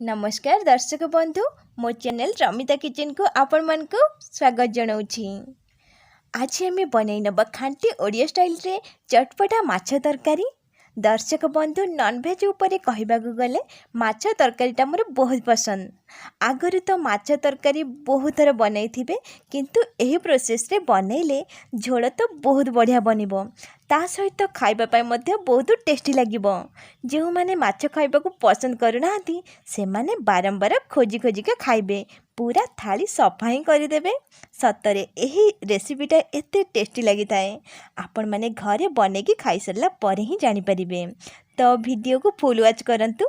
नमस्कार दर्शक बंधु मो चैनल रमिता किचन को आपण मन को स्वागत जनाऊँगी। आज आम बनई नवा खांटी ओडिया स्टाइल रे चटपटा माछ तरकारी। दर्शक बंधु नॉनवेज उपरे कहबाक गले माछ तरकारीटा मोर बहुत पसंद। आगरू तो माछ तरकारी बहुत थर बनई थिबे किंतु एही प्रोसेस रे बनैले झोल तो बहुत बढ़िया बनिबो। ता सहित खाइबा पाई मध्य बहुत टेस्टी लागिबो। जो माने माछ खाइबाकू पसंद करूनाहांती से माने बारंबार खोजी खोजिका खाइबे, पूरा थाली सफा ही करदेवे। सतरे यही रेसिपीटा एते टेस्टी लगी थाए आपण माने घरे बनेकी खाई सारला परे ही जानि परिबे। तो वीडियो को फुल वॉच करंतु।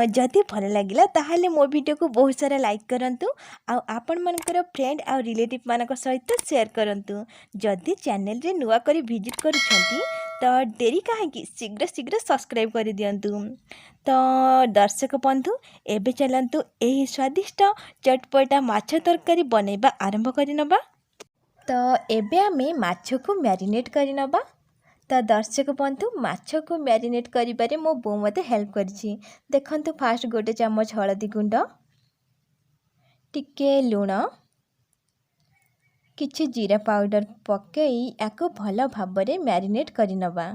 जदि भल लगिला ताहाले मो वीडियो को बहुत सारा लाइक करंतु आ आपण मानकर फ्रेंड आ रिलेटिव मानक सहित शेयर करंतु। जदि चैनल रे नुआ करी विजिट करूछंती तो डेरी काहेकि शीघ्र शीघ्र सब्सक्राइब कर दियंतु। तो दर्शक बंधु एबे चलंतु एही स्वादिष्ट चटपटा माछ तरकारी बनैबा आरंभ करिनबा। तो एबे आमे माछ को मैरिनेट करिनबा। तो दर्शक बंधु माछ को मैरिनेट करिबारे मो बो मते हेल्प करछि। देखंतु फास्ट गोटे चम्मच हळदी गुंड, टिके लूण, किछि जीरा पाउडर पकई याको भल भाबरे मैरिनेट करिनबा।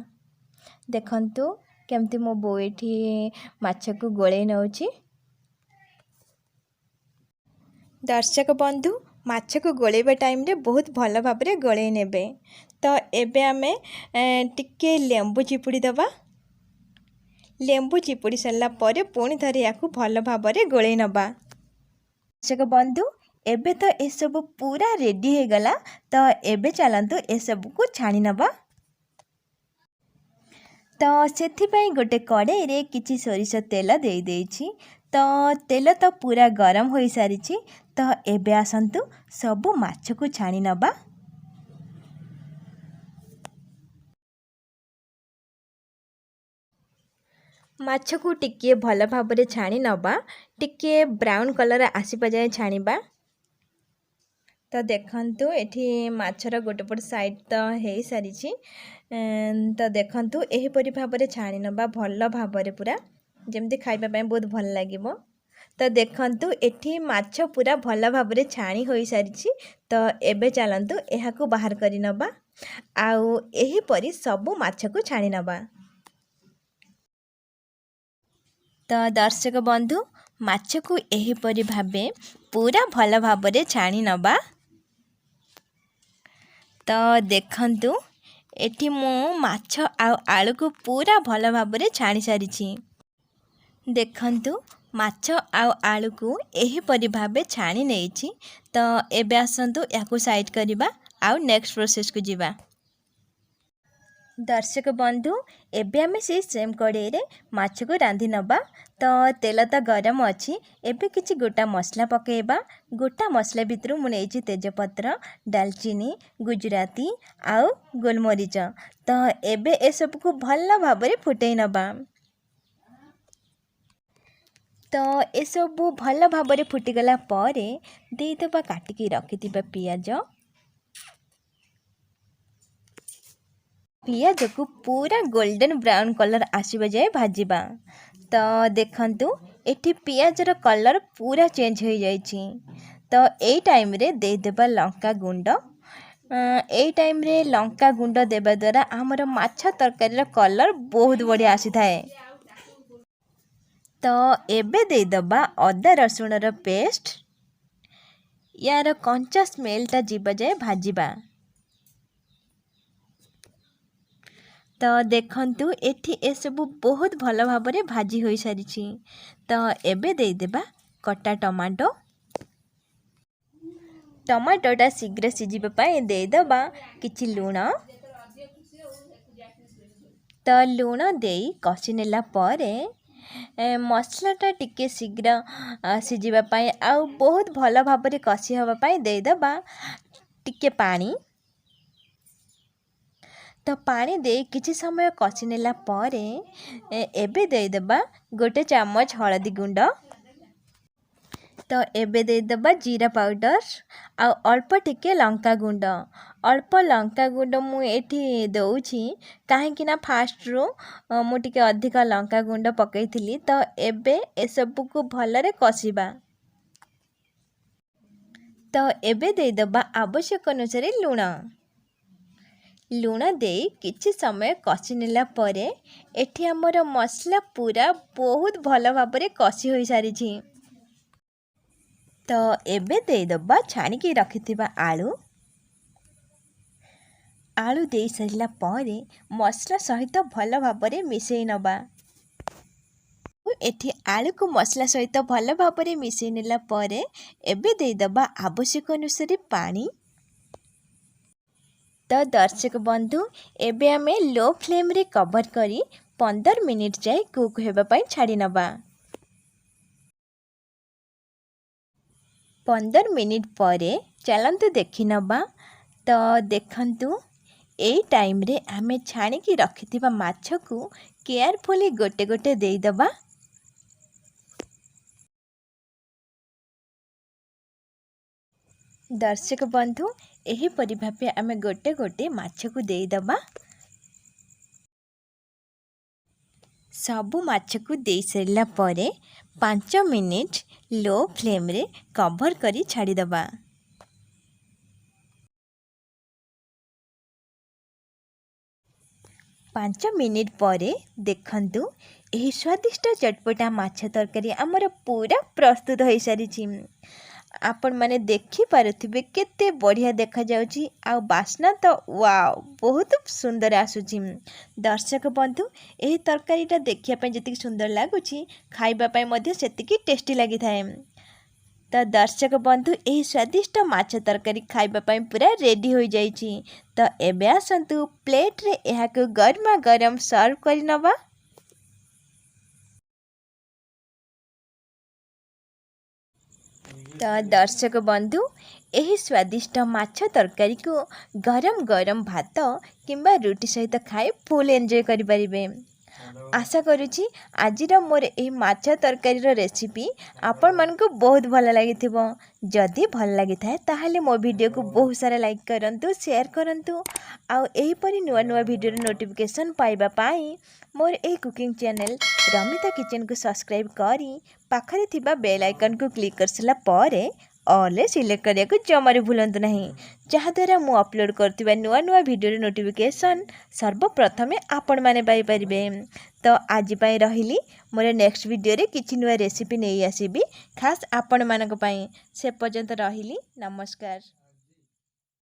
देखंतु केमती मो बो एठी माछ को गोळे नउछि। दर्शक बंधु माछ को गोलेबा टाइम रे बहुत भल भाबरे गोळे नेबे। तो एबे आमे टिके लेंबू चिपुड़ी दबा। लेंबू चिपुड़ी सरला परे पुणी थरे याकू भल भाबरे गोळे नबा। दर्शक बंधु एबे तो ए सब पूरा रेडी हे गला। तो एबे चलंतु ए सब को छाणी नबा। तो सेथिपाई गोटे कड़ाई रे किछि सोरिष तेल देई देइछि। तो तेल तो पूरा गरम हो सारी। तो एबे आसंतु सबु माछ को छाणी नबा। माछ को टिके भल भाबरे छाणी नबा। टिके ब्राउन कलर आसीपा जाए छाणीबा। तो देखंतु एठी माछर गोटे पट साइड तो हे सारी। तो देखंतु एही परि भाबरे छाणी नबा भल भाबरे पूरा जेमती खाइबा पय बहुत भल लागिबो। तो देखंतु एठी माछ पूरा भल भाबरे छाणी होई सारी। तो एबे चलंतु एहा को बाहर करि नबा आउ एही परि सबु माछ को छाणी नबा। तो दर्शक बंधु माछ को एही परि भाबे पूरा भल भाबरे छाणी नबा। तो देखंतु एठी मो माछ आउ आलू को पूरा भल भाबरे छाणी सारी। देखंतु माछ आउ आलू को एही परि भाबे छाणी नेइछि। तो एबे आसंतु याकू साइड करिबा आउ नेक्स्ट प्रोसेस को जिबा। दर्शक बंधु एबे आमे से सेम कड़ाई रे माछ को रांधि नबा। तो तेल तो गरम अच्छी। एबे किछि गोटा मसला पकेबा। गोटा मसला भितर मु नेइछि तेजपत्र, दालचीनी, गुजराती आउ गोलमरीच। तो एबे ए सब को भल भाबरे फुटै नबा। तो ए सब भल भाबरे फुटिगला परे देइदबा काटिकी रखिथिबा पियाज। पियाज को पूरा गोल्डन ब्राउन कलर आसीबा जाए भाजीबा। तो देखंतु एठी पियाजर कलर पूरा चेंज हो जाइछि। तो एई टाइम रे दे देबा लंका गुंड। एई टाइम रे लंका गुंड देबा द्वारा हमर माछ तरकारी रा कलर बहुत बढ़िया आसी थाए। तो एबे दे देबा अदा रसुण रो पेस्ट। यार कंचा स्मेलटा जीवा जाए भाजीबा। तो देखंतु एठी ए सब बहुत भल भाबरे भाजी होई सारी। तो एबे दे देबा कटा टमाटो। टमाटोटा शीघ्र सिझिबा पय दे देबा किछि लूण। तो लूण देई कषि नेला परे मसलाटा टिके शीघ्र सिझिबा पय आउ बहुत भल भाबरे कषि हबा पय दे देबा टिके पानी। तो पानी दे किछि समय कषि नेला परे एबे दे देबा गोटे चम्मच हळदी गुंड। तो एबे दे देबा जीरा पाउडर आ अल्प टिके लंका गुंड। अल्प लंका गुंड मु एठी दउछि काहेकि ना फास्टरू मु टिके अधिक लंका गुंड पकईथिली। तो एबे ए सब को भलरे कसिबा। तो एबे देइदबा आवश्यक अनुसार लुण। लुण दे किछि समय कषि नेला परे एठी हमर मसला पूरा बहुत भल भाबरे कषि होई सारिछि। तो एबे देइदबा छाणिकी रखिथिबा आलू। आलू दे सारिला परे मसला सहित भल भाबरे मिसेई नबा। एठी आलू को मसला सहित भल भाबरे मिसेई नेला परे एबे देइदबा आवश्यक अनुसार पानी। तो दर्शक बंधु एबे आमे लो फ्लेम रे कवर करी 15 मिनिट जाए कुक हेबा पई छाड़ी नबा। 15 मिनिट परे चलंतु देखि नबा। तो देखंतु एई टाइम रे आमे छाणिकी रखिथिबा माछ को केयरफुली गोटे गोटे देइदबा। दर्शक बंधु एही परि भाबे आमे गोटे गोटे माछ को देइदबा। सबु माछ को देई सारिला परे 5 मिनिट लो फ्लेम रे कवर करी छाड़ी दबा। 5 मिनिट परे देखंतु एही स्वादिष्ट चटपटा माछ तरकारी आमर पूरा प्रस्तुत हो सारी। आपण माने देखि पारुथिबे केते बढ़िया देखा जाउची आ बास्ना तो वाओ बहुत सुंदर आसुची। दर्शक बंधु एही तरकारीटा देखिया पय जति सुंदर लागुची खाइबा पय मध्ये सेतिकी टेस्टी लागि थाए। तो दर्शक बंधु एही स्वादिष्ट माछ तरकारी खाइबा पय पूरा रेडी हो जाइची। तो एबे आसंतु प्लेट रे एहा को गरमा गरम सर्व करि नबा। तो दर्शक बंधु एही स्वादिष्ट माछ तरकारी को गरम गरम भात किंबा रुटी सहित खाए फुल एंजॉय करि परिबे। आशा करुछि आजिर मोर एही माछ तरकारी रेसिपी आपण मानकु बहुत भल लागिथिबो। जदि भल लागि थाए ताहाले मो वीडियो को बहुत सारा लाइक करंतु शेयर करंतु आउ एही परि नुआ नुआ वीडियो नोटिफिकेशन पाइबा पाई मोर ए कुकिंग चैनल रमिता किचन को सब्सक्राइब करी पाखरे थिबा बेल आइकन को क्लिक करसला परे ऑल सिलेक्ट करिया को जमारे भूलंतु नहीं। जहाद्वारा मु अपलोड करथिबा नुआ नुआ वीडियो नोटिफिकेशन सर्वप्रथमे आपण माने पाई परिबे। तो आज पाई रहिली मोर नेक्स्ट वीडियो रे किछि नुआ रेसिपी नै आसीबी खास आपण मानक पाई। से पर्यंत रहिली नमस्कार।